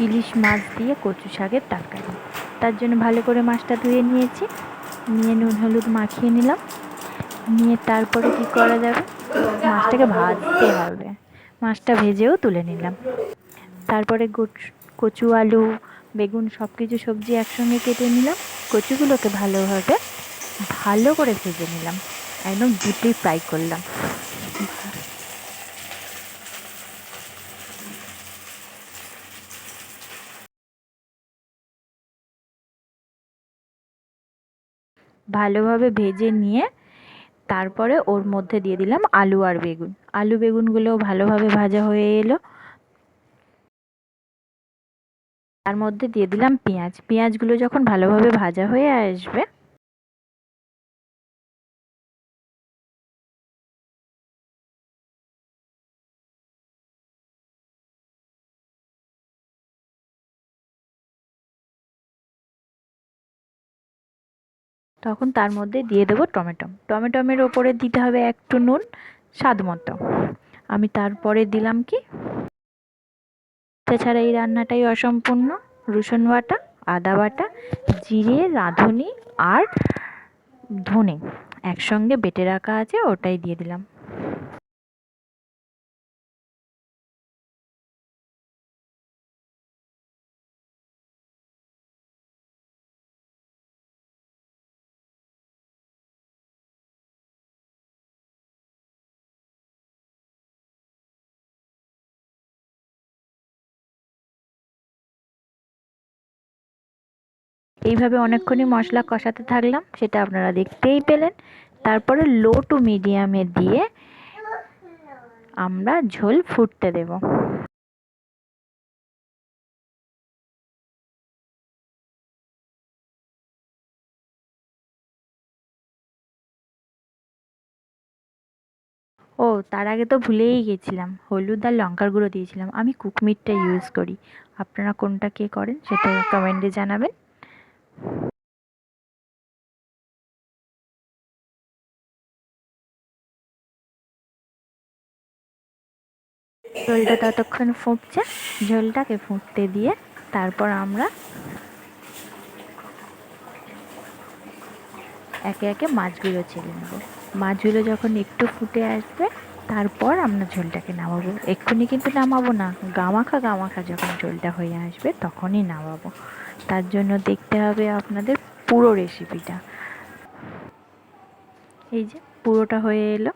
ইলিশ মাছ দিয়ে কচু শাকের তরকারি। তার জন্য ভালো করে মাছটা ধুয়ে নিয়েছি, নিয়ে নুন হলুদ মাখিয়ে নিলাম। নিয়ে তারপরে কি করা যাবে, মাছটাকে ভাজতে হবে। মাছটা ভেজেও তুলে নিলাম। তারপরে কচু আলু বেগুন সব কিছু সবজি একসঙ্গে কেটে নিলাম। কচুগুলোকে ভালো করে ভেজে নিলাম, একদম ডিপলি ফ্রাই করলাম। ভালোভাবে ভেজে নিয়ে তারপরে ওর মধ্যে দিয়ে দিলাম আলু আর বেগুন। আলু বেগুনগুলোও ভালোভাবে ভাজা হয়ে এলো। তার মধ্যে দিয়ে দিলাম পেঁয়াজ। পেঁয়াজগুলো যখন ভালোভাবে ভাজা হয়ে আসবে তখন তার মধ্যে দিয়ে দেবো টমেটো। টমেটোমের ওপরে দিতে হবে একটু নুন স্বাদ মতো। আমি তারপরে দিলাম কি, তাছাড়া এই রান্নাটাই অসম্পূর্ণ। রসুন বাটা, আদা বাটা, জিরে, রাঁধুনি আর ধনে একসঙ্গে বেটে রাখা আছে, ওটাই দিয়ে দিলাম। এইভাবে অনেকক্ষণই মশলা কষাতে থাকলাম, সেটা আপনারা দেখতেই পেলেন। তারপরে লো টু মিডিয়ামে দিয়ে আমরা ঝোল ফুটতে দেব। ও তার আগে তো ভুলেই গেছিলাম, হলুদ আর লঙ্কার গুঁড়ো দিয়েছিলাম। আমি কুকমিটটা ইউজ করি, আপনারা কোনটা কে করেন সেটা কমেন্টে জানাবেন। ঝোলটা ততক্ষণ ফুটছে, ঝোলটাকে ফুটতে দিয়ে তারপর আমরা একে একে মাছগুলো ছেড়ে নেব। মাছগুলো যখন একটু ফুটে আসবে তারপর আমরা ঝোলটাকে নামাবো। এক্ষুনি কিন্তু নামাবো না, গামাখা গামাখা যখন ঝোলটা হয়ে আসবে তখনই নামাবো। তার জন্য দেখতে হবে আপনাদের পুরো রেসিপিটা। এই যে পুরোটা হয়ে এলো।